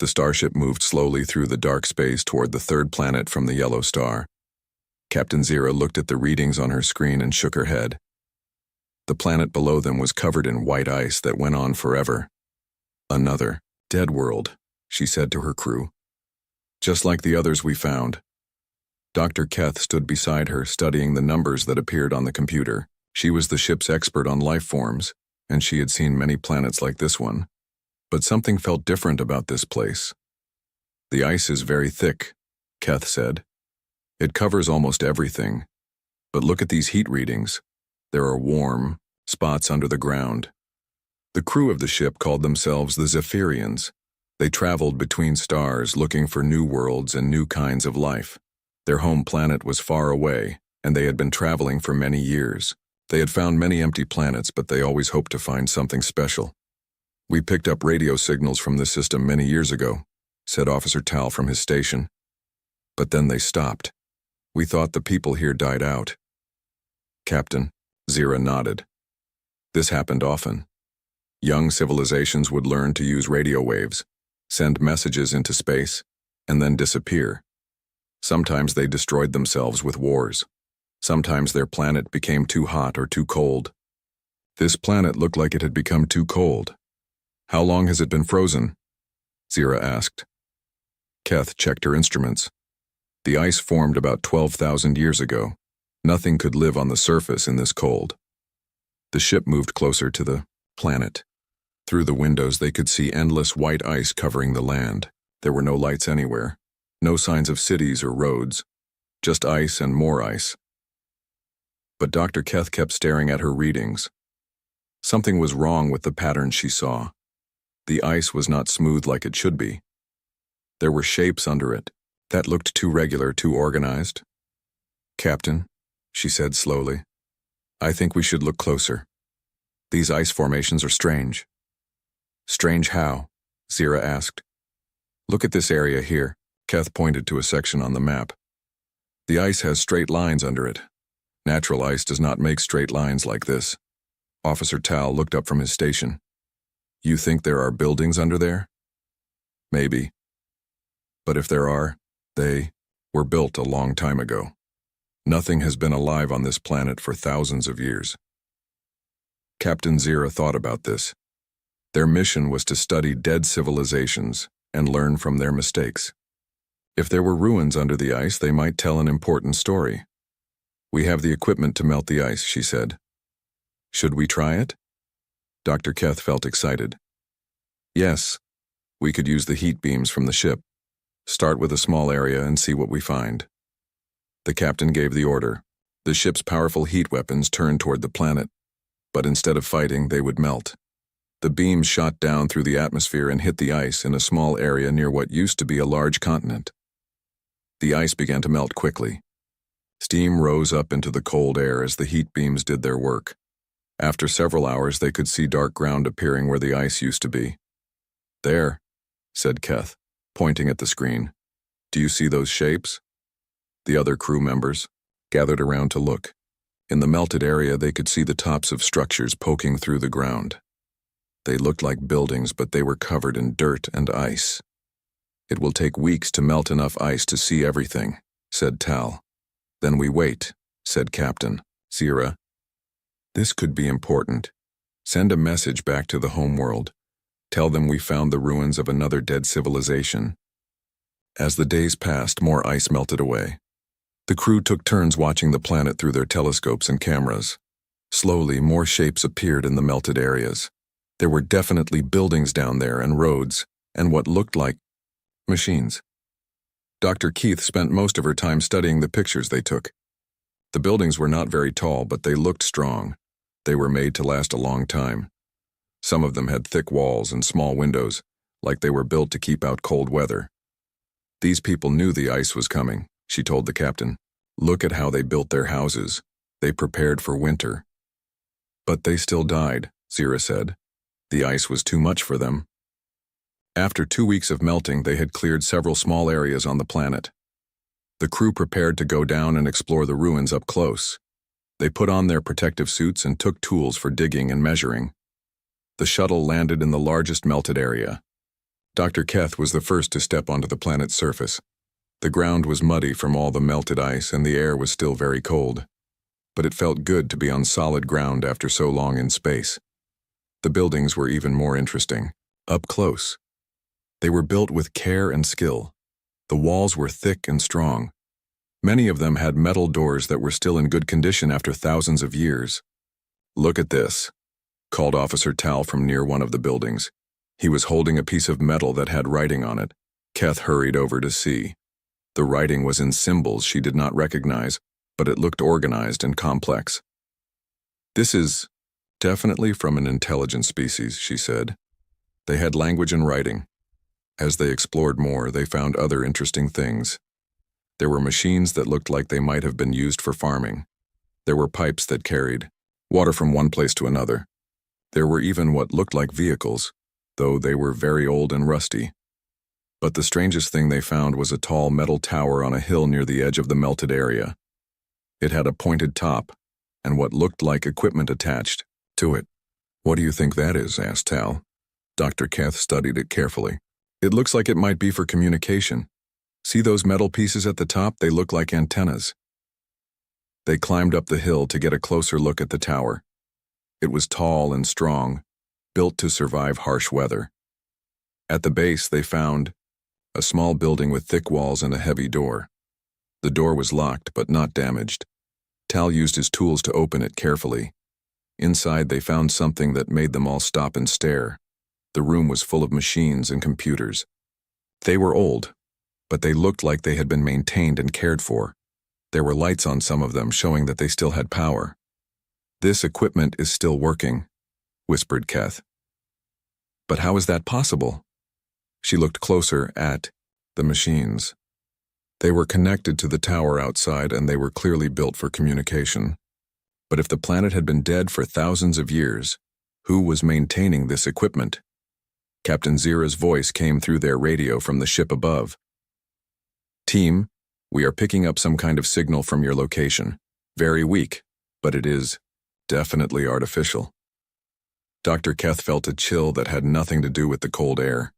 The starship moved slowly through the dark space toward the third planet from the yellow star. Captain Zira looked at the readings on her screen and shook her head. The planet below them was covered in white ice that went on forever. "Another dead world," she said to her crew. "Just like the others we found." Dr. Keth stood beside her, studying the numbers that appeared on the computer. She was the ship's expert on life forms, and she had seen many planets like this one. But something felt different about this place. "The ice is very thick," Keth said. "It covers almost everything. But look at these heat readings. There are warm spots under the ground." The crew of the ship called themselves the Zephyrians. They traveled between stars looking for new worlds and new kinds of life. Their home planet was far away, and they had been traveling for many years. They had found many empty planets, but they always hoped to find something special. "We picked up radio signals from this system many years ago," said Officer Thaw from his station. "But then they stopped. We thought the people here died out." "Captain," Zira nodded. "This happened often. Young civilizations would learn to use radio waves, send messages into space, and then disappear. Sometimes they destroyed themselves with wars. Sometimes their planet became too hot or too cold. This planet looked like it had become too cold. How long has it been frozen?" Zira asked. Keth checked her instruments. "The ice formed about 12,000 years ago. Nothing could live on the surface in this cold." The ship moved closer to the planet. Through the windows they could see endless white ice covering the land. There were no lights anywhere. No signs of cities or roads. Just ice and more ice. But Dr. Keth kept staring at her readings. Something was wrong with the patterns she saw. The ice was not smooth like it should be. There were shapes under it that looked too regular, too organized. "Captain," she said slowly, "I think we should look closer. These ice formations are strange." "Strange how?" Zira asked. "Look at this area here." Keth pointed to a section on the map. "The ice has straight lines under it. Natural ice does not make straight lines like this." Officer Thaw looked up from his station. "You think there are buildings under there?" "Maybe. But if there are, they were built a long time ago. Nothing has been alive on this planet for thousands of years." Captain Zira thought about this. Their mission was to study dead civilizations and learn from their mistakes. If there were ruins under the ice, they might tell an important story. "We have the equipment to melt the ice," she said. "Should we try it?" Dr. Keth felt excited. "Yes, we could use the heat beams from the ship. Start with a small area and see what we find." The captain gave the order. The ship's powerful heat weapons turned toward the planet, but instead of fighting, they would melt. The beams shot down through the atmosphere and hit the ice in a small area near what used to be a large continent. The ice began to melt quickly. Steam rose up into the cold air as the heat beams did their work. After several hours, they could see dark ground appearing where the ice used to be. "There," said Keth, pointing at the screen. "Do you see those shapes?" The other crew members gathered around to look. In the melted area, they could see the tops of structures poking through the ground. They looked like buildings, but they were covered in dirt and ice. "It will take weeks to melt enough ice to see everything," said Thaw. "Then we wait," said Captain Zira. "This could be important. Send a message back to the homeworld. Tell them we found the ruins of another dead civilization." As the days passed, more ice melted away. The crew took turns watching the planet through their telescopes and cameras. Slowly, more shapes appeared in the melted areas. There were definitely buildings down there and roads, and what looked like machines. Dr. Keith spent most of her time studying the pictures they took. The buildings were not very tall, but they looked strong. They were made to last a long time. Some of them had thick walls and small windows, like they were built to keep out cold weather. "These people knew the ice was coming," she told the captain. "Look at how they built their houses. They prepared for winter." "But they still died," Zira said. "The ice was too much for them." After 2 weeks of melting, they had cleared several small areas on the planet. The crew prepared to go down and explore the ruins up close. They put on their protective suits and took tools for digging and measuring. The shuttle landed in the largest melted area. Dr. Keth was the first to step onto the planet's surface. The ground was muddy from all the melted ice and the air was still very cold. But it felt good to be on solid ground after so long in space. The buildings were even more interesting. Up close. They were built with care and skill. The walls were thick and strong. Many of them had metal doors that were still in good condition after thousands of years. "Look at this," called Officer Thaw from near one of the buildings. He was holding a piece of metal that had writing on it. Keth hurried over to see. The writing was in symbols she did not recognize, but it looked organized and complex. "This is definitely from an intelligent species," she said. They had language and writing. As they explored more, they found other interesting things. There were machines that looked like they might have been used for farming. There were pipes that carried water from one place to another. There were even what looked like vehicles, though they were very old and rusty. But the strangest thing they found was a tall metal tower on a hill near the edge of the melted area. It had a pointed top, and what looked like equipment attached to it. "What do you think that is?" asked Thaw. Dr. Keth studied it carefully. "It looks like it might be for communication. See those metal pieces at the top? They look like antennas." They climbed up the hill to get a closer look at the tower. It was tall and strong, built to survive harsh weather. At the base, they found a small building with thick walls and a heavy door. The door was locked but not damaged. Thaw used his tools to open it carefully. Inside, they found something that made them all stop and stare. The room was full of machines and computers. They were old, but they looked like they had been maintained and cared for. There were lights on some of them showing that they still had power. "This equipment is still working," whispered Keth. "But how is that possible?" She looked closer at the machines. They were connected to the tower outside and they were clearly built for communication. But if the planet had been dead for thousands of years, who was maintaining this equipment? Captain Zira's voice came through their radio from the ship above. "Team, we are picking up some kind of signal from your location. Very weak, but it is definitely artificial." Dr. Keth felt a chill that had nothing to do with the cold air.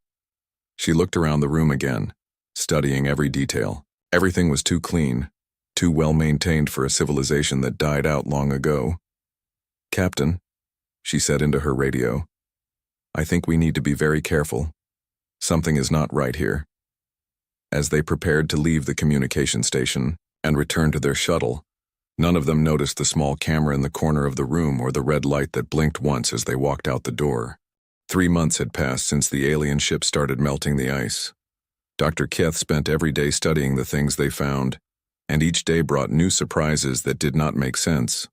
She looked around the room again, studying every detail. Everything was too clean, too well maintained for a civilization that died out long ago. "Captain," she said into her radio, "I think we need to be very careful. Something is not right here." As they prepared to leave the communication station and return to their shuttle, none of them noticed the small camera in the corner of the room or the red light that blinked once as they walked out the door. 3 months had passed since the alien ship started melting the ice. Dr. Keth spent every day studying the things they found, and each day brought new surprises that did not make sense.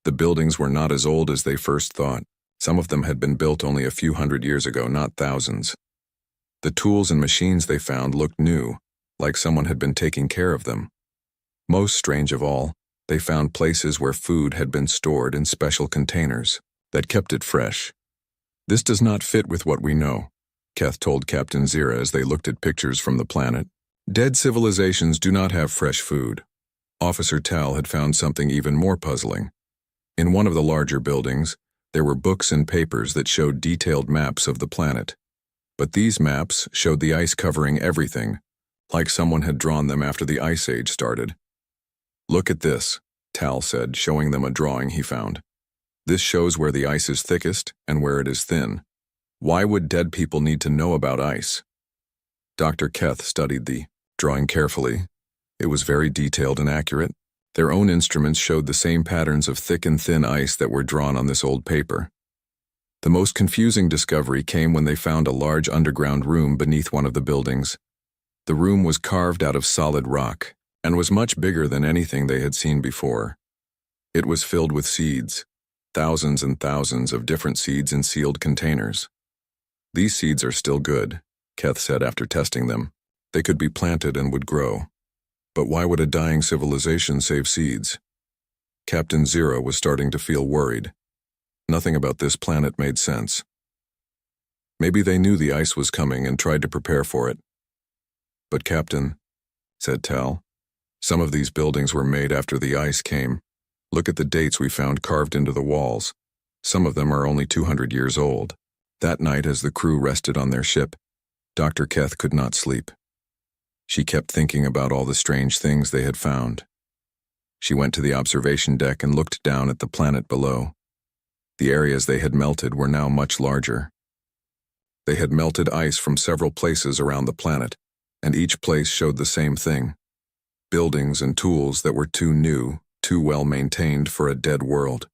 The buildings were not as old as they first thought. Some of them had been built only a few hundred years ago, not thousands. The tools and machines they found looked new, like someone had been taking care of them. Most strange of all, they found places where food had been stored in special containers that kept it fresh. "This does not fit with what we know," Keth told Captain Zira as they looked at pictures from the planet. "Dead civilizations do not have fresh food." Officer Thaw had found something even more puzzling. In one of the larger buildings, there were books and papers that showed detailed maps of the planet. But these maps showed the ice covering everything, like someone had drawn them after the Ice Age started. "Look at this," Thaw said, showing them a drawing he found. "This shows where the ice is thickest and where it is thin. Why would dead people need to know about ice?" Dr. Keth studied the drawing carefully. It was very detailed and accurate. Their own instruments showed the same patterns of thick and thin ice that were drawn on this old paper. The most confusing discovery came when they found a large underground room beneath one of the buildings. The room was carved out of solid rock and was much bigger than anything they had seen before. It was filled with seeds, thousands and thousands of different seeds in sealed containers. "These seeds are still good," Keth said after testing them. "They could be planted and would grow. But why would a dying civilization save seeds?" Captain Zira was starting to feel worried. Nothing about this planet made sense. Maybe they knew the ice was coming and tried to prepare for it. "But Captain," said Thaw, "some of these buildings were made after the ice came. Look at the dates we found carved into the walls. Some of them are only 200 years old." That night, as the crew rested on their ship, Dr. Keth could not sleep. She kept thinking about all the strange things they had found. She went to the observation deck and looked down at the planet below. The areas they had melted were now much larger. They had melted ice from several places around the planet, and each place showed the same thing: buildings and tools that were too new, too well maintained for a dead world.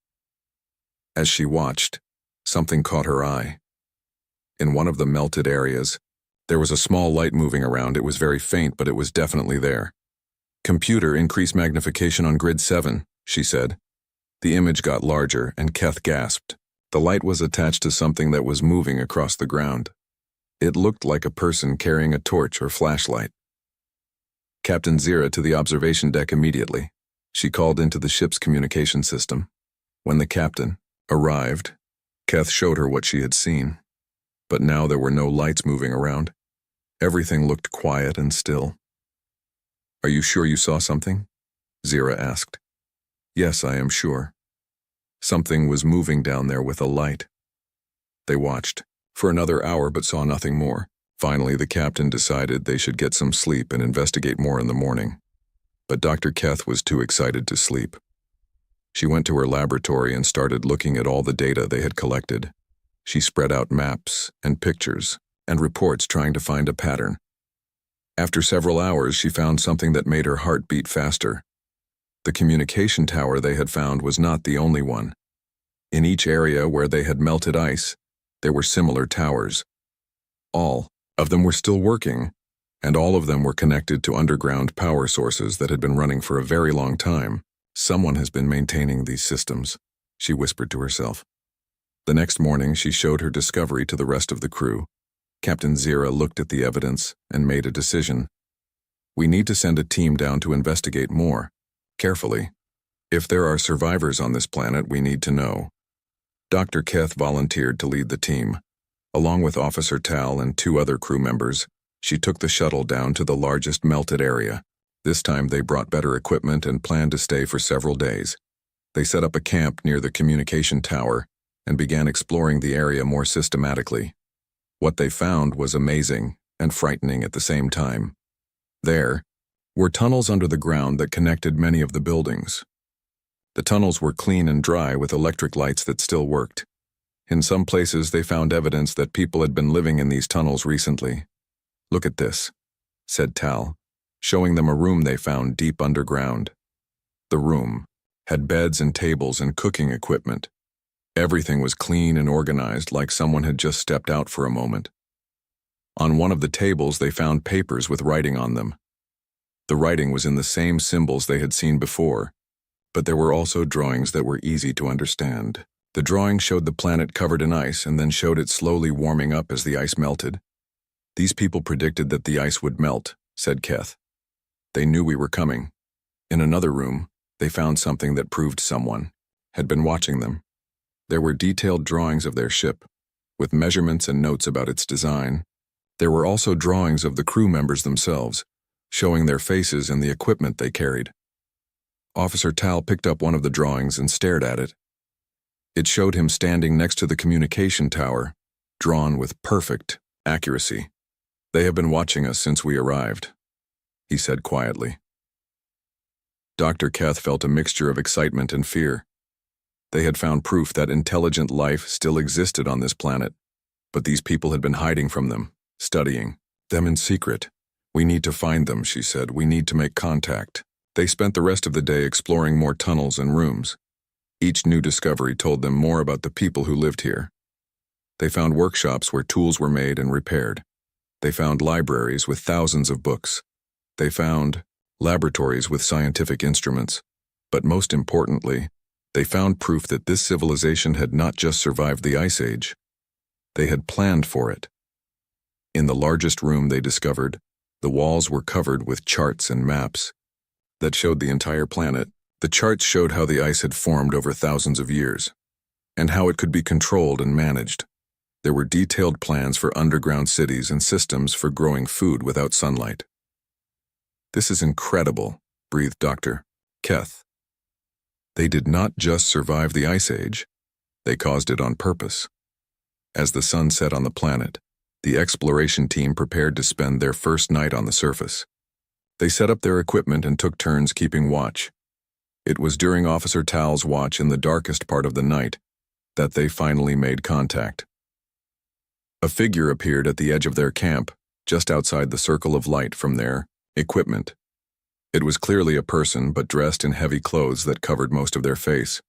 As she watched, something caught her eye. In one of the melted areas, there was a small light moving around. It was very faint, but it was definitely there. "Computer, increase magnification on grid 7, she said. The image got larger, and Keth gasped. The light was attached to something that was moving across the ground. It looked like a person carrying a torch or flashlight. "Captain Zira to the observation deck immediately," she called into the ship's communication system. When the captain arrived, Keth showed her what she had seen. But now there were no lights moving around. Everything looked quiet and still. "Are you sure you saw something?" Zira asked. "Yes, I am sure. Something was moving down there with a light." They watched for another hour but saw nothing more. Finally, the captain decided they should get some sleep and investigate more in the morning. But Dr. Keth was too excited to sleep. She went to her laboratory and started looking at all the data they had collected. She spread out maps and pictures and reports trying to find a pattern. After several hours, she found something that made her heart beat faster. The communication tower they had found was not the only one. In each area where they had melted ice, there were similar towers. All of them were still working, and all of them were connected to underground power sources that had been running for a very long time. "Someone has been maintaining these systems," she whispered to herself. The next morning, she showed her discovery to the rest of the crew. Captain Zira looked at the evidence and made a decision. "We need to send a team down to investigate more, carefully. If there are survivors on this planet, we need to know." Dr. Keth volunteered to lead the team. Along with Officer Thaw and 2 other crew members, she took the shuttle down to the largest melted area. This time they brought better equipment and planned to stay for several days. They set up a camp near the communication tower and began exploring the area more systematically. What they found was amazing and frightening at the same time. There were tunnels under the ground that connected many of the buildings. The tunnels were clean and dry with electric lights that still worked. In some places, they found evidence that people had been living in these tunnels recently. "Look at this," said Thaw, showing them a room they found deep underground. The room had beds and tables and cooking equipment. Everything was clean and organized, like someone had just stepped out for a moment. On one of the tables, they found papers with writing on them. The writing was in the same symbols they had seen before, but there were also drawings that were easy to understand. The drawing showed the planet covered in ice and then showed it slowly warming up as the ice melted. "These people predicted that the ice would melt," said Keth. "They knew we were coming." In another room, they found something that proved someone had been watching them. There were detailed drawings of their ship, with measurements and notes about its design. There were also drawings of the crew members themselves, showing their faces and the equipment they carried. Officer Thaw picked up one of the drawings and stared at it. It showed him standing next to the communication tower, drawn with perfect accuracy. "They have been watching us since we arrived," he said quietly. Dr. Keth felt a mixture of excitement and fear. They had found proof that intelligent life still existed on this planet, but these people had been hiding from them, studying them in secret. "We need to find them," she said. "We need to make contact." They spent the rest of the day exploring more tunnels and rooms. Each new discovery told them more about the people who lived here. They found workshops where tools were made and repaired. They found libraries with thousands of books. They found laboratories with scientific instruments. But most importantly, they found proof that this civilization had not just survived the Ice Age. They had planned for it. In the largest room they discovered, the walls were covered with charts and maps that showed the entire planet. The charts showed how the ice had formed over thousands of years, and how it could be controlled and managed. There were detailed plans for underground cities and systems for growing food without sunlight. "This is incredible," breathed Dr. Keth. They did not just survive the Ice Age, they caused it on purpose. As the sun set on the planet, The exploration team prepared to spend their first night on the surface. They set up their equipment and took turns keeping watch. It was during Officer Thaw's watch in the darkest part of the night that they finally made contact. A figure appeared at the edge of their camp, just outside the circle of light from their equipment. It was clearly a person, but dressed in heavy clothes that covered most of their face.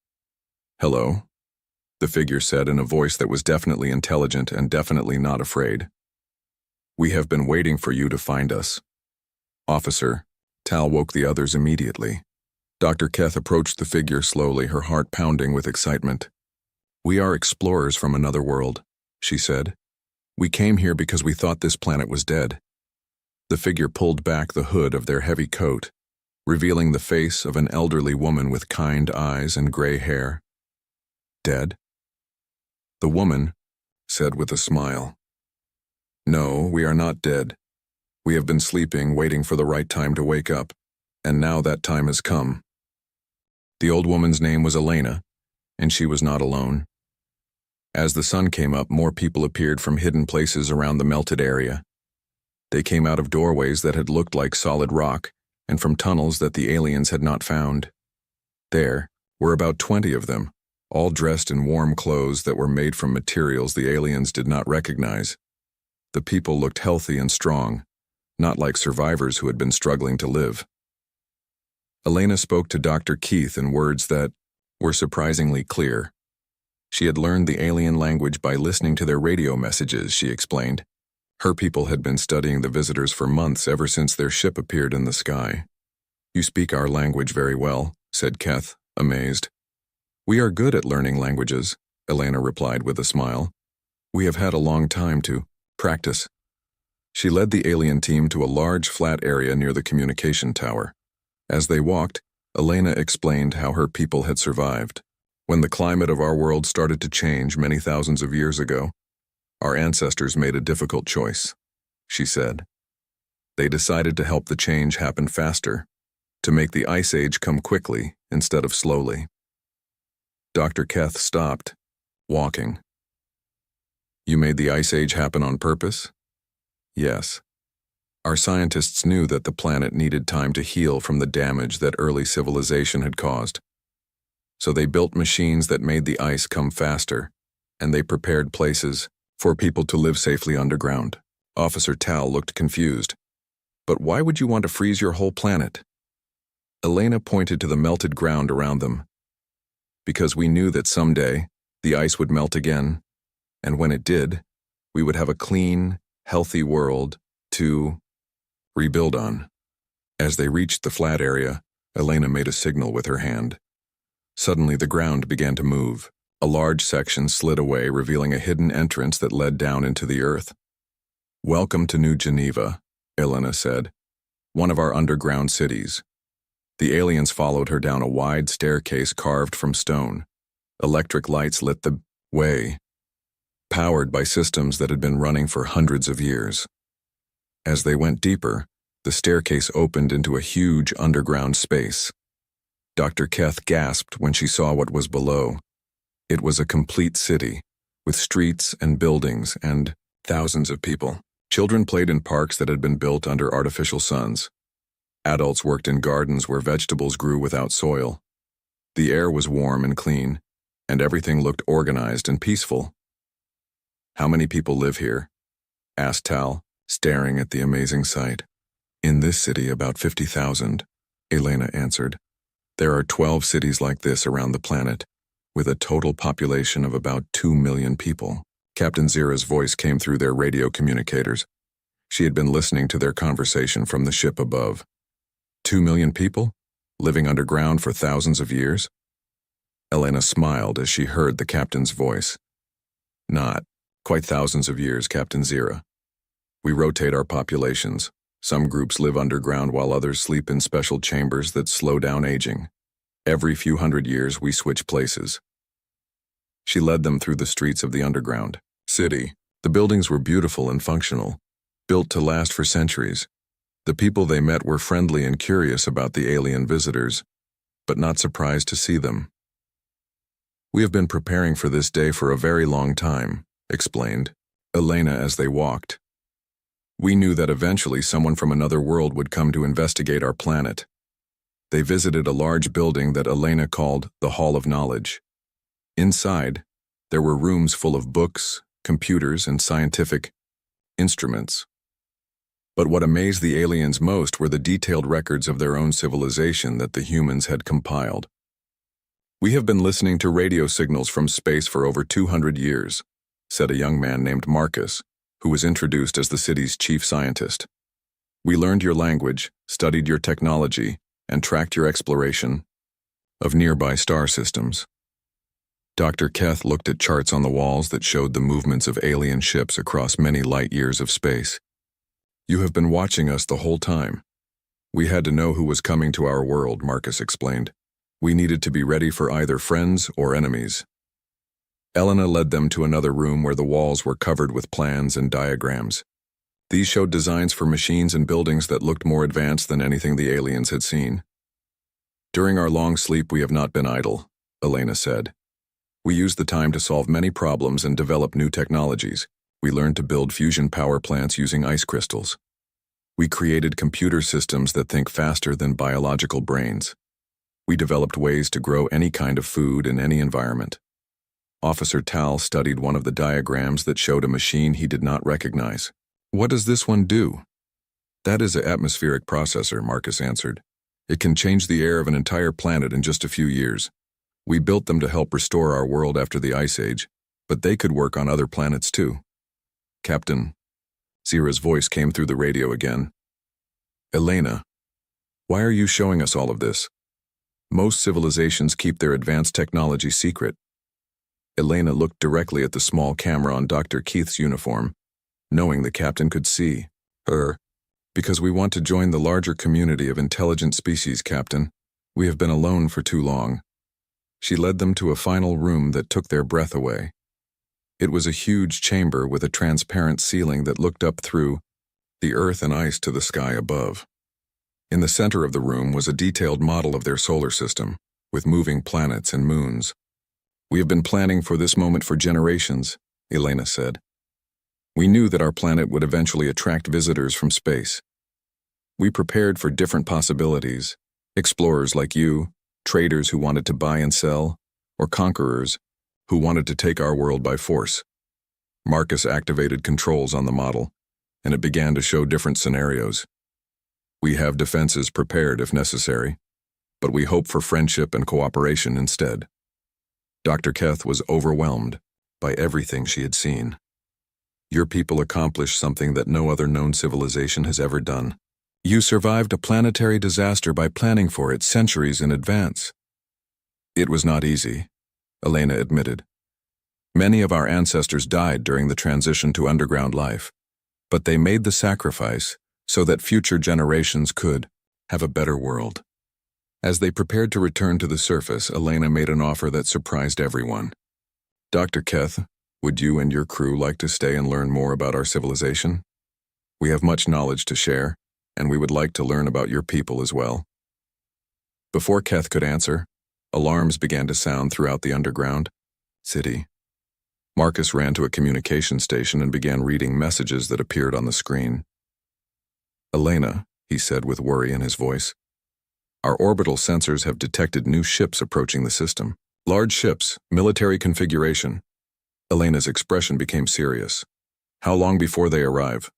"Hello," the figure said in a voice that was definitely intelligent and definitely not afraid. "We have been waiting for you to find us." "Officer," Thaw woke the others immediately. Dr. Keth approached the figure slowly, her heart pounding with excitement. "We are explorers from another world," she said. "We came here because we thought this planet was dead." The figure pulled back the hood of their heavy coat, revealing the face of an elderly woman with kind eyes and gray hair. "Dead?" The woman said with a smile. "No, we are not dead. We have been sleeping, waiting for the right time to wake up, and now that time has come." The old woman's name was Elena, and she was not alone. As the sun came up, more people appeared from hidden places around the melted area. They came out of doorways that had looked like solid rock, and from tunnels that the aliens had not found. There were about 20 of them, all dressed in warm clothes that were made from materials the aliens did not recognize. The people looked healthy and strong, not like survivors who had been struggling to live. Elena spoke to Dr. Keith in words that were surprisingly clear. She had learned the alien language by listening to their radio messages, she explained. Her people had been studying the visitors for months, ever since their ship appeared in the sky. "You speak our language very well," said Keth, amazed. "We are good at learning languages," Elena replied with a smile. "We have had a long time to practice." She led the alien team to a large flat area near the communication tower. As they walked, Elena explained how her people had survived. "When the climate of our world started to change many thousands of years ago, our ancestors made a difficult choice," she said. "They decided to help the change happen faster, to make the Ice Age come quickly instead of slowly." Dr. Keth stopped, walking. "You made the Ice Age happen on purpose?" "Yes. Our scientists knew that the planet needed time to heal from the damage that early civilization had caused. So they built machines that made the ice come faster, and they prepared places for people to live safely underground." Officer Thaw looked confused. "But why would you want to freeze your whole planet?" Elena pointed to the melted ground around them. "Because we knew that someday the ice would melt again, and when it did, we would have a clean, healthy world to rebuild on." As they reached the flat area, Elena made a signal with her hand. Suddenly the ground began to move. A large section slid away, revealing a hidden entrance that led down into the earth. "Welcome to New Geneva," Elena said, "one of our underground cities." The aliens followed her down a wide staircase carved from stone. Electric lights lit the way, powered by systems that had been running for hundreds of years. As they went deeper, the staircase opened into a huge underground space. Dr. Keth gasped when she saw what was below. It was a complete city, with streets and buildings and thousands of people. Children played in parks that had been built under artificial suns. Adults worked in gardens where vegetables grew without soil. The air was warm and clean, and everything looked organized and peaceful. "How many people live here?" asked Thaw, staring at the amazing sight. "In this city, about 50,000, Elena answered. "There are 12 cities like this around the planet, with a total population of about 2 million people." Captain Zira's voice came through their radio communicators. She had been listening to their conversation from the ship above. 2 million people? Living underground for thousands of years? Elena smiled as she heard the captain's voice. "Not quite thousands of years, Captain Zira. We rotate our populations. Some groups live underground while others sleep in special chambers that slow down aging. Every few hundred years we switch places." She led them through the streets of the underground city. The buildings were beautiful and functional, built to last for centuries. The people they met were friendly and curious about the alien visitors, but not surprised to see them. "We have been preparing for this day for a very long time," explained Elena as they walked. We knew that eventually someone from another world would come to investigate our planet. They visited a large building that Elena called the Hall of Knowledge. Inside, there were rooms full of books, computers, and scientific instruments. But what amazed the aliens most were the detailed records of their own civilization that the humans had compiled. "We have been listening to radio signals from space for over 200 years, said a young man named Marcus, who was introduced as the city's chief scientist. "We learned your language, studied your technology, and tracked your exploration of nearby star systems." Dr. Keth looked at charts on the walls that showed the movements of alien ships across many light years of space. "You have been watching us the whole time. We had to know who was coming to our world," Marcus explained. "We needed to be ready for either friends or enemies." Elena led them to another room where the walls were covered with plans and diagrams. These showed designs for machines and buildings that looked more advanced than anything the aliens had seen. "During our long sleep, we have not been idle," Elena said. "We used the time to solve many problems and develop new technologies. We learned to build fusion power plants using ice crystals. We created computer systems that think faster than biological brains. We developed ways to grow any kind of food in any environment." Officer Thaw studied one of the diagrams that showed a machine he did not recognize. "What does this one do?" "That is an atmospheric processor," Marcus answered. "It can change the air of an entire planet in just a few years. We built them to help restore our world after the Ice Age, but they could work on other planets too." "Captain," Zira's voice came through the radio again. "Elena, why are you showing us all of this? Most civilizations keep their advanced technology secret." Elena looked directly at the small camera on Dr. Keith's uniform, knowing the captain could see her. "Because we want to join the larger community of intelligent species, Captain. We have been alone for too long." She led them to a final room that took their breath away. It was a huge chamber with a transparent ceiling that looked up through the earth and ice to the sky above. In the center of the room was a detailed model of their solar system, with moving planets and moons. "We have been planning for this moment for generations," Elena said. "We knew that our planet would eventually attract visitors from space. We prepared for different possibilities, explorers like you, traders who wanted to buy and sell, or conquerors who wanted to take our world by force." Marcus activated controls on the model, and it began to show different scenarios. "We have defenses prepared if necessary, but we hope for friendship and cooperation instead." Dr. Keth was overwhelmed by everything she had seen. "Your people accomplished something that no other known civilization has ever done. You survived a planetary disaster by planning for it centuries in advance." "It was not easy," Elena admitted. "Many of our ancestors died during the transition to underground life, but they made the sacrifice so that future generations could have a better world." As they prepared to return to the surface, Elena made an offer that surprised everyone. "Dr. Keth, would you and your crew like to stay and learn more about our civilization? We have much knowledge to share, and we would like to learn about your people as well." Before Keth could answer, alarms began to sound throughout the underground city. Marcus ran to a communication station and began reading messages that appeared on the screen. "Elena," he said with worry in his voice, "our orbital sensors have detected new ships approaching the system. Large ships, military configuration." Elena's expression became serious. "How long before they arrive?"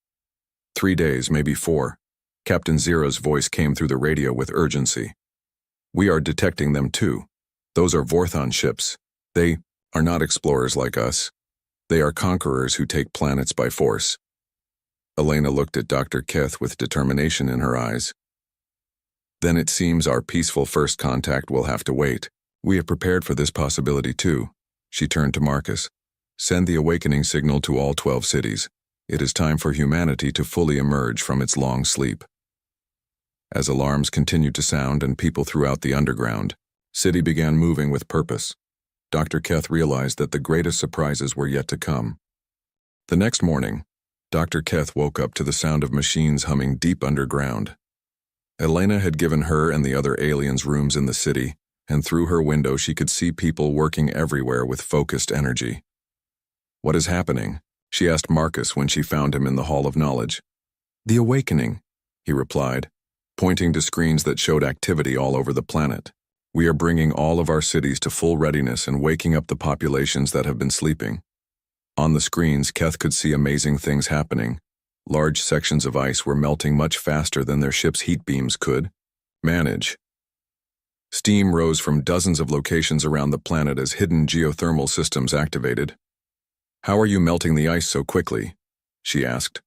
3 days, maybe 4. Captain Zira's voice came through the radio with urgency. "We are detecting them too. Those are Vorthon ships. They are not explorers like us. They are conquerors who take planets by force." Elena looked at Dr. Keth with determination in her eyes. "Then it seems our peaceful first contact will have to wait. We have prepared for this possibility too." She turned to Marcus. "Send the awakening signal to all 12 cities. It is time for humanity to fully emerge from its long sleep." As alarms continued to sound and people throughout the underground city began moving with purpose, Dr. Keth realized that the greatest surprises were yet to come. The next morning, Dr. Keth woke up to the sound of machines humming deep underground. Elena had given her and the other aliens rooms in the city, and through her window she could see people working everywhere with focused energy. "What is happening?" she asked Marcus when she found him in the Hall of Knowledge. The awakening, he replied, pointing to screens that showed activity all over the planet. We are bringing all of our cities to full readiness and waking up the populations that have been sleeping. On the screens, Keth could see amazing things happening. Large sections of ice were melting much faster than their ship's heat beams could manage. Steam rose from dozens of locations around the planet as hidden geothermal systems activated. How are you melting the ice so quickly? She asked.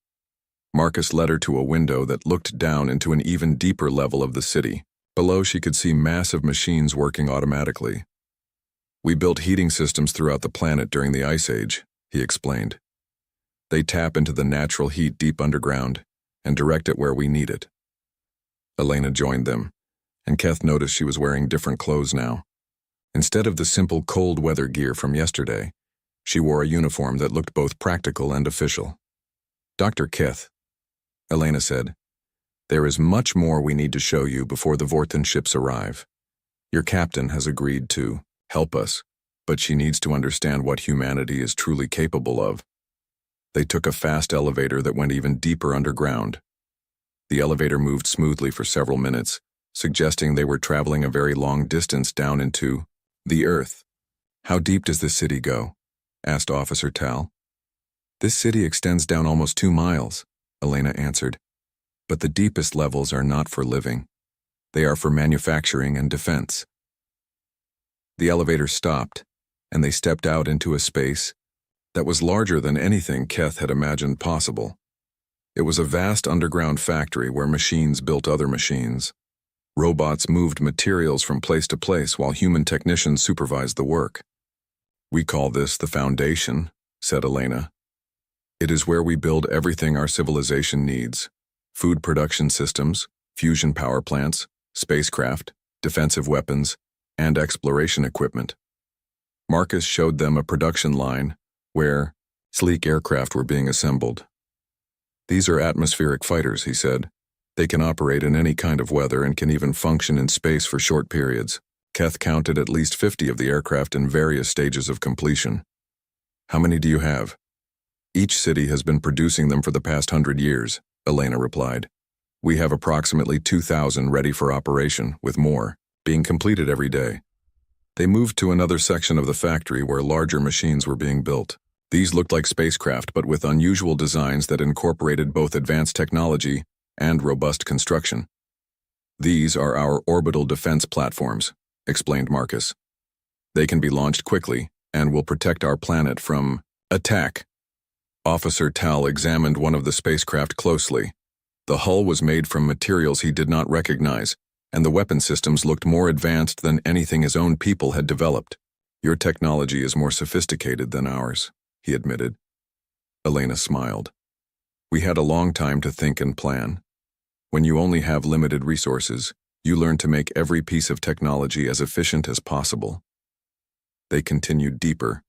Marcus led her to a window that looked down into an even deeper level of the city. Below, she could see massive machines working automatically. We built heating systems throughout the planet during the Ice Age, he explained. They tap into the natural heat deep underground and direct it where we need it. Elena joined them, and Keth noticed she was wearing different clothes now. Instead of the simple cold weather gear from yesterday, she wore a uniform that looked both practical and official. Dr. Keth, Elena said, there is much more we need to show you before the Vorten ships arrive. Your captain has agreed to help us, but she needs to understand what humanity is truly capable of. They took a fast elevator that went even deeper underground. The elevator moved smoothly for several minutes, suggesting they were traveling a very long distance down into the Earth. How deep does this city go? Asked Officer Tal. This city extends down almost 2 miles, Elena answered. But the deepest levels are not for living. They are for manufacturing and defense. The elevator stopped, and they stepped out into a space that was larger than anything Keth had imagined possible. It was a vast underground factory where machines built other machines. Robots moved materials from place to place while human technicians supervised the work. We call this the Foundation, said Elena. It is where we build everything our civilization needs. Food production systems, fusion power plants, spacecraft, defensive weapons, and exploration equipment. Marcus showed them a production line where sleek aircraft were being assembled. These are atmospheric fighters, he said. They can operate in any kind of weather and can even function in space for short periods. Keth counted at least 50 of the aircraft in various stages of completion. How many do you have? Each city has been producing them for the past 100 years, Elena replied. We have approximately 2,000 ready for operation, with more being completed every day. They moved to another section of the factory where larger machines were being built. These looked like spacecraft, but with unusual designs that incorporated both advanced technology and robust construction. These are our orbital defense platforms, explained Marcus. They can be launched quickly and will protect our planet from attack. Officer Tal examined one of the spacecraft closely. The hull was made from materials he did not recognize, and the weapon systems looked more advanced than anything his own people had developed. Your technology is more sophisticated than ours, he admitted. Elena smiled. We had a long time to think and plan. When you only have limited resources, you learn to make every piece of technology as efficient as possible. They continued deeper,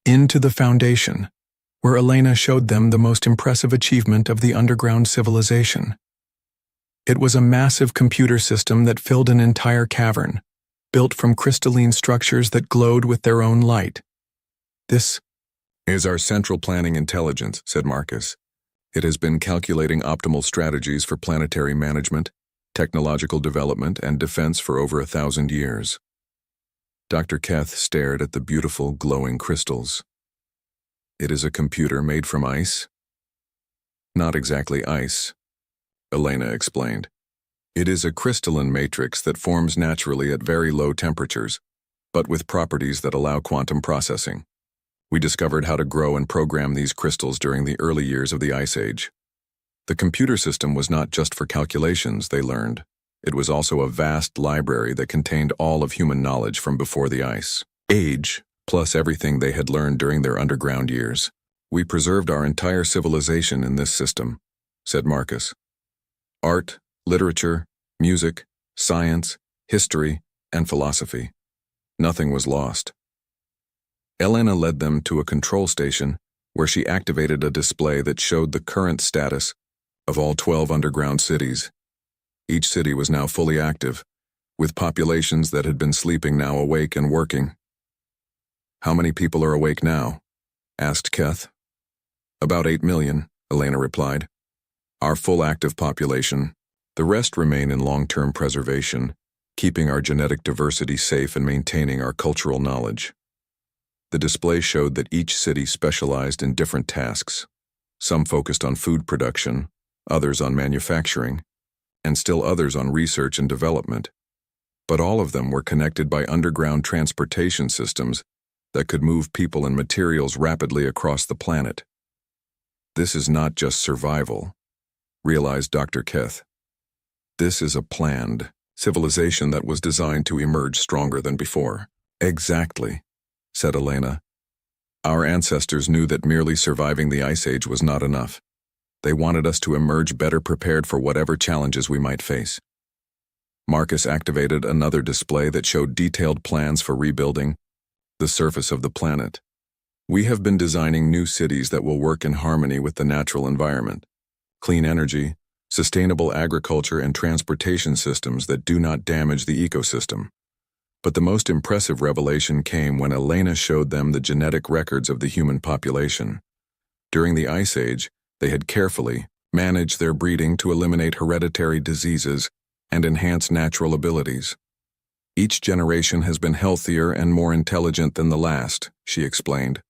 into the Foundation, where Elena showed them the most impressive achievement of the underground civilization. It was a massive computer system that filled an entire cavern, built from crystalline structures that glowed with their own light. This is our central planning intelligence, said Marcus. It has been calculating optimal strategies for planetary management, technological development, and defense for over 1,000 years. Dr. Keth stared at the beautiful, glowing crystals. It is a computer made from ice? Not exactly ice, Elena explained. It is a crystalline matrix that forms naturally at very low temperatures, but with properties that allow quantum processing. We discovered how to grow and program these crystals during the early years of the Ice Age. The computer system was not just for calculations, they learned. It was also a vast library that contained all of human knowledge from before the Ice Age, plus everything they had learned during their underground years. We preserved our entire civilization in this system, said Marcus. Art, literature, music, science, history, and philosophy. Nothing was lost. Elena led them to a control station where she activated a display that showed the current status of all 12 underground cities. Each city was now fully active, with populations that had been sleeping now awake and working. How many people are awake now? Asked Keth. About 8 million, Elena replied. Our full active population. The rest remain in long-term preservation, keeping our genetic diversity safe and maintaining our cultural knowledge. The display showed that each city specialized in different tasks. Some focused on food production, others on manufacturing, and still others on research and development. But all of them were connected by underground transportation systems that could move people and materials rapidly across the planet. This is not just survival, realized Dr. Keth. This is a planned civilization that was designed to emerge stronger than before. Exactly, said Elena. Our ancestors knew that merely surviving the Ice Age was not enough. They wanted us to emerge better prepared for whatever challenges we might face. Marcus activated another display that showed detailed plans for rebuilding the surface of the planet. We have been designing new cities that will work in harmony with the natural environment. Clean energy, sustainable agriculture, and transportation systems that do not damage the ecosystem. But the most impressive revelation came when Elena showed them the genetic records of the human population. During the Ice Age, they had carefully managed their breeding to eliminate hereditary diseases and enhance natural abilities. Each generation has been healthier and more intelligent than the last, she explained.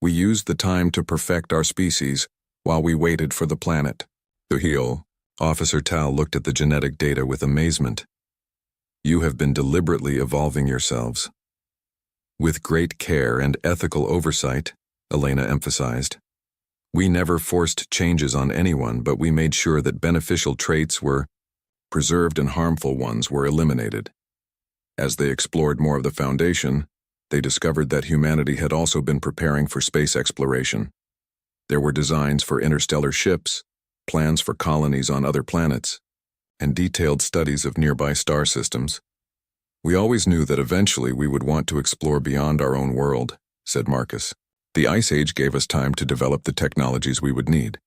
We used the time to perfect our species while we waited for the planet to heal. Officer Thaw looked at the genetic data with amazement. You have been deliberately evolving yourselves. With great care and ethical oversight, Elena emphasized. We never forced changes on anyone, but we made sure that beneficial traits were preserved and harmful ones were eliminated. As they explored more of the Foundation, they discovered that humanity had also been preparing for space exploration. There were designs for interstellar ships, plans for colonies on other planets, and detailed studies of nearby star systems. We always knew that eventually we would want to explore beyond our own world, said Marcus. The Ice Age gave us time to develop the technologies we would need.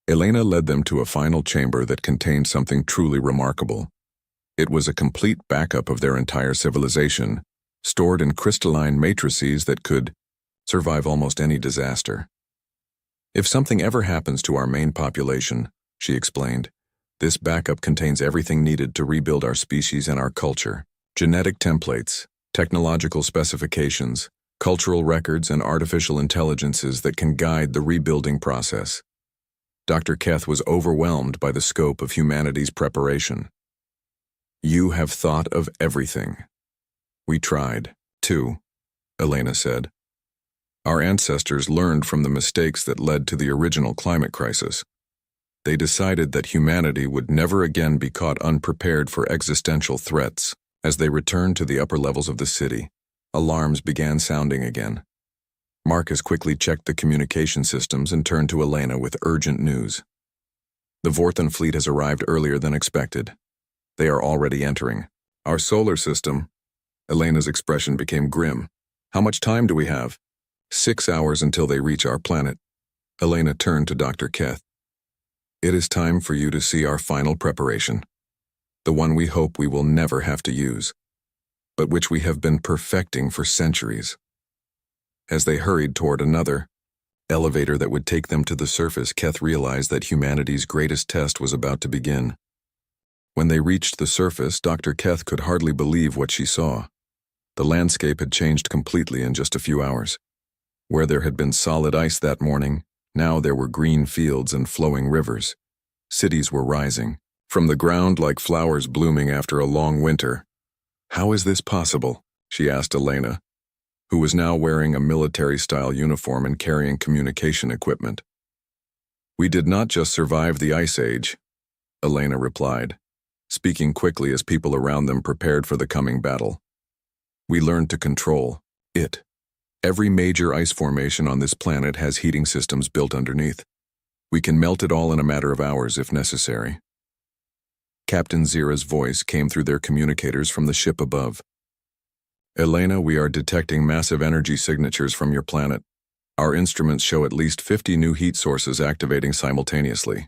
Elena led them to a final chamber that contained something truly remarkable. It was a complete backup of their entire civilization, stored in crystalline matrices that could survive almost any disaster. If something ever happens to our main population, she explained, this backup contains everything needed to rebuild our species and our culture. Genetic templates, technological specifications, cultural records, and artificial intelligences that can guide the rebuilding process. Dr. Keth was overwhelmed by the scope of humanity's preparation. You have thought of everything. We tried, too, Elena said. Our ancestors learned from the mistakes that led to the original climate crisis. They decided that humanity would never again be caught unprepared for existential threats. As they returned to the upper levels of the city, alarms began sounding again. Marcus quickly checked the communication systems and turned to Elena with urgent news. The Vorthan fleet has arrived earlier than expected. They are already entering our solar system. Elena's expression became grim. How much time do we have? 6 hours until they reach our planet. Elena turned to Dr. Keth. It is time for you to see our final preparation. The one we hope we will never have to use, but which we have been perfecting for centuries. As they hurried toward another elevator that would take them to the surface, Keth realized that humanity's greatest test was about to begin. When they reached the surface, Dr. Keth could hardly believe what she saw. The landscape had changed completely in just a few hours. Where there had been solid ice that morning, now there were green fields and flowing rivers. Cities were rising from the ground like flowers blooming after a long winter. How is this possible? She asked Elena, who was now wearing a military-style uniform and carrying communication equipment. We did not just survive the Ice Age, Elena replied, speaking quickly as people around them prepared for the coming battle. We learned to control it. Every major ice formation on this planet has heating systems built underneath. We can melt it all in a matter of hours if necessary. Captain Zira's voice came through their communicators from the ship above. Elena, we are detecting massive energy signatures from your planet. Our instruments show at least 50 new heat sources activating simultaneously.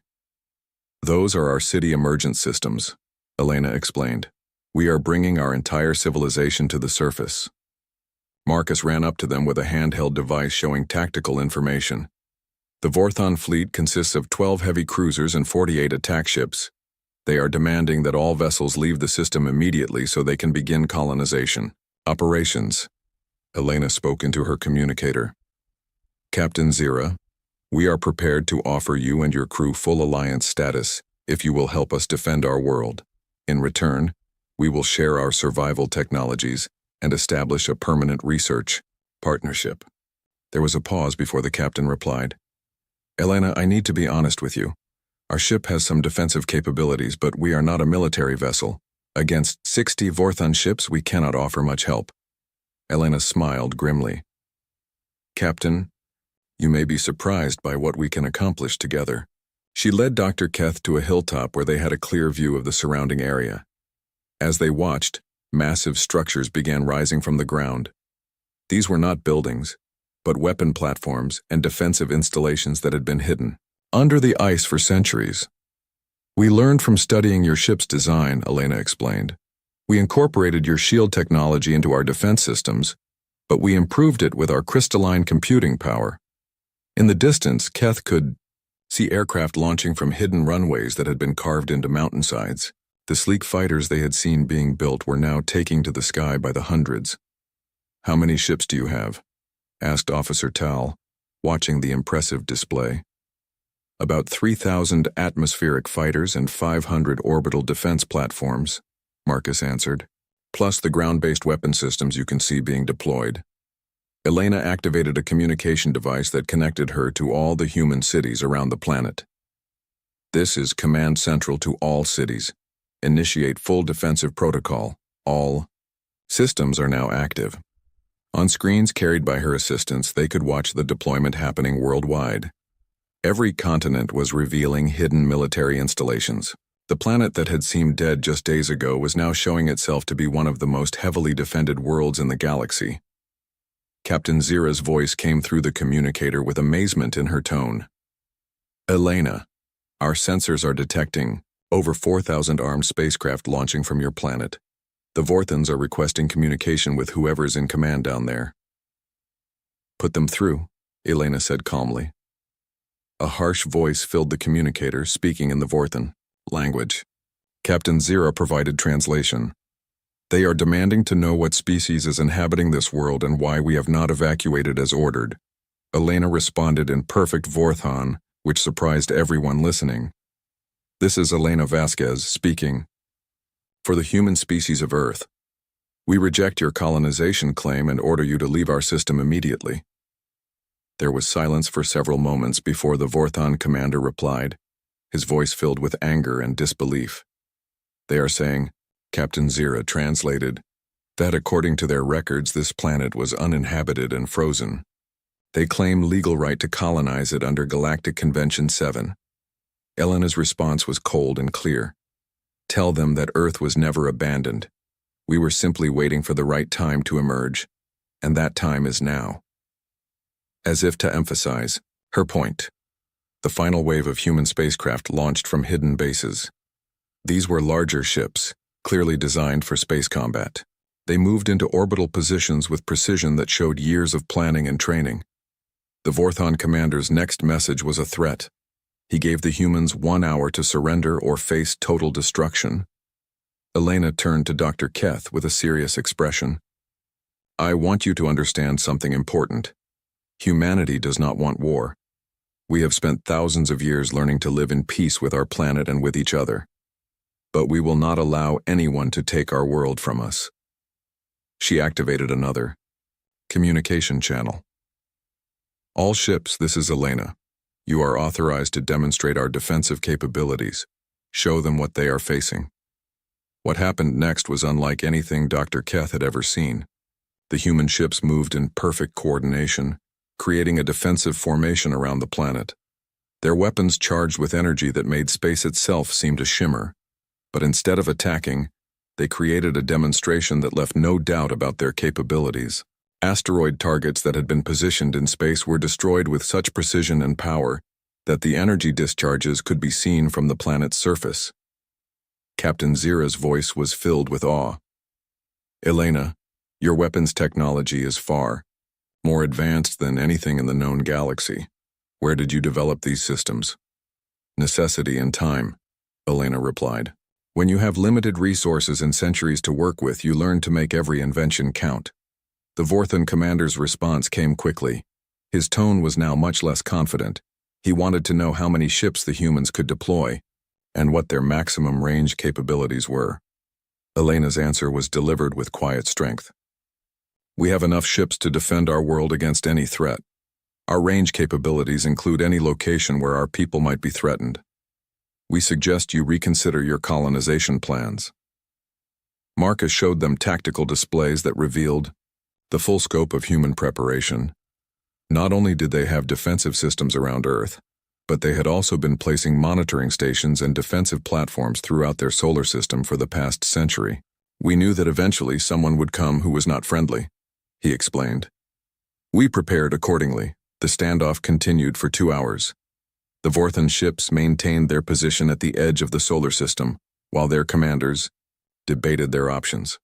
Those are our city emergence systems, Elena explained. We are bringing our entire civilization to the surface. Marcus ran up to them with a handheld device showing tactical information. The Vorthon fleet consists of 12 heavy cruisers and 48 attack ships. They are demanding that all vessels leave the system immediately so they can begin colonization. Operations. Elena spoke into her communicator. Captain Zira, we are prepared to offer you and your crew full alliance status if you will help us defend our world. In return, we will share our survival technologies and establish a permanent research partnership. There was a pause before the captain replied. Elena, I need to be honest with you. Our ship has some defensive capabilities, but we are not a military vessel. Against 60 Vorthon ships, we cannot offer much help. Elena smiled grimly. Captain, you may be surprised by what we can accomplish together. She led Dr. Keth to a hilltop where they had a clear view of the surrounding area. As they watched, massive structures began rising from the ground. These were not buildings, but weapon platforms and defensive installations that had been hidden under the ice for centuries. We learned from studying your ship's design, Elena explained. We incorporated your shield technology into our defense systems, but we improved it with our crystalline computing power. In the distance, Keth could see aircraft launching from hidden runways that had been carved into mountainsides. The sleek fighters they had seen being built were now taking to the sky by the hundreds. How many ships do you have? Asked Officer Thaw, watching the impressive display. About 3,000 atmospheric fighters and 500 orbital defense platforms, Marcus answered, plus the ground-based weapon systems you can see being deployed. Elena activated a communication device that connected her to all the human cities around the planet. This is command central to all cities. Initiate full defensive protocol. All systems are now active. On screens carried by her assistants, they could watch the deployment happening worldwide. Every continent was revealing hidden military installations. The planet that had seemed dead just days ago was now showing itself to be one of the most heavily defended worlds in the galaxy. Captain Zira's voice came through the communicator with amazement in her tone. Elena, our sensors are detecting over 4,000 armed spacecraft launching from your planet. The Vorthons are requesting communication with whoever's in command down there. Put them through, Elena said calmly. A harsh voice filled the communicator, speaking in the Vorthon language. Captain Zira provided translation. They are demanding to know what species is inhabiting this world and why we have not evacuated as ordered. Elena responded in perfect Vorthon, which surprised everyone listening. This is Elena Vasquez speaking. For the human species of Earth, we reject your colonization claim and order you to leave our system immediately. There was silence for several moments before the Vorthon commander replied, his voice filled with anger and disbelief. They are saying, Captain Zira translated, that according to their records this planet was uninhabited and frozen. They claim legal right to colonize it under Galactic Convention 7. Elena's response was cold and clear. Tell them that Earth was never abandoned. We were simply waiting for the right time to emerge, and that time is now. As if to emphasize her point, the final wave of human spacecraft launched from hidden bases. These were larger ships, clearly designed for space combat. They moved into orbital positions with precision that showed years of planning and training. The Vorthon commander's next message was a threat. He gave the humans 1 hour to surrender or face total destruction. Elena turned to Dr. Keth with a serious expression. I want you to understand something important. Humanity does not want war. We have spent thousands of years learning to live in peace with our planet and with each other. But we will not allow anyone to take our world from us. She activated another communication channel. All ships, this is Elena. You are authorized to demonstrate our defensive capabilities. Show them what they are facing. What happened next was unlike anything Dr. Keth had ever seen. The human ships moved in perfect coordination, creating a defensive formation around the planet. Their weapons charged with energy that made space itself seem to shimmer. But instead of attacking, they created a demonstration that left no doubt about their capabilities. Asteroid targets that had been positioned in space were destroyed with such precision and power that the energy discharges could be seen from the planet's surface. Captain Zira's voice was filled with awe. Elena, your weapons technology is far more advanced than anything in the known galaxy. Where did you develop these systems? Necessity and time, Elena replied. When you have limited resources and centuries to work with, you learn to make every invention count. The Vorthan commander's response came quickly. His tone was now much less confident. He wanted to know how many ships the humans could deploy, and what their maximum range capabilities were. Elena's answer was delivered with quiet strength. We have enough ships to defend our world against any threat. Our range capabilities include any location where our people might be threatened. We suggest you reconsider your colonization plans. Marcus showed them tactical displays that revealed the full scope of human preparation. Not only did they have defensive systems around Earth, but they had also been placing monitoring stations and defensive platforms throughout their solar system for the past century. We knew that eventually someone would come who was not friendly, he explained. We prepared accordingly. The standoff continued for 2 hours. The Vorthan ships maintained their position at the edge of the solar system, while their commanders debated their options.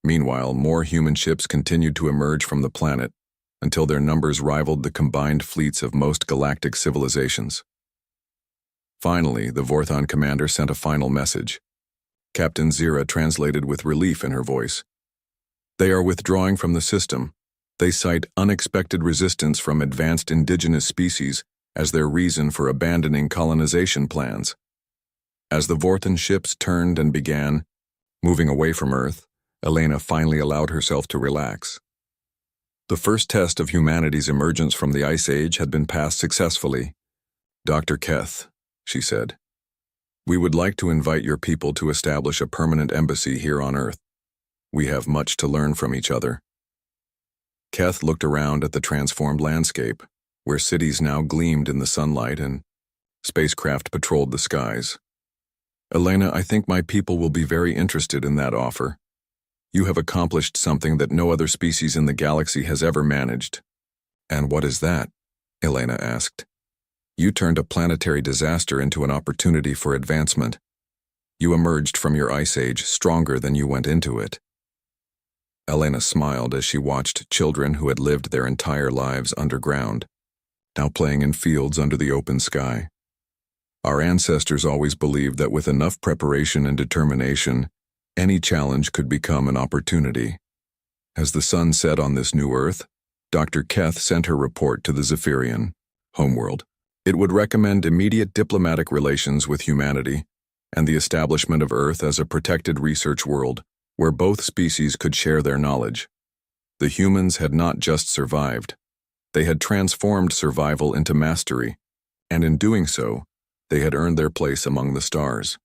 Meanwhile, more human ships continued to emerge from the planet until their numbers rivaled the combined fleets of most galactic civilizations. Finally, the Vorthan commander sent a final message. Captain Zira translated with relief in her voice. They are withdrawing from the system. They cite unexpected resistance from advanced indigenous species as their reason for abandoning colonization plans. As the Vorthan ships turned and began moving away from Earth, Elena finally allowed herself to relax. The first test of humanity's emergence from the Ice Age had been passed successfully. Dr. Keth, she said, we would like to invite your people to establish a permanent embassy here on Earth. We have much to learn from each other. Keth looked around at the transformed landscape, where cities now gleamed in the sunlight and spacecraft patrolled the skies. Elena, I think my people will be very interested in that offer. You have accomplished something that no other species in the galaxy has ever managed. And what is that? Elena asked. You turned a planetary disaster into an opportunity for advancement. You emerged from your ice age stronger than you went into it. Elena smiled as she watched children who had lived their entire lives underground, now playing in fields under the open sky. Our ancestors always believed that with enough preparation and determination, any challenge could become an opportunity. As the sun set on this new Earth, Dr. Keth sent her report to the Zephyrian homeworld. It would recommend immediate diplomatic relations with humanity and the establishment of Earth as a protected research world where both species could share their knowledge. The humans had not just survived. They had transformed survival into mastery, and in doing so, they had earned their place among the stars.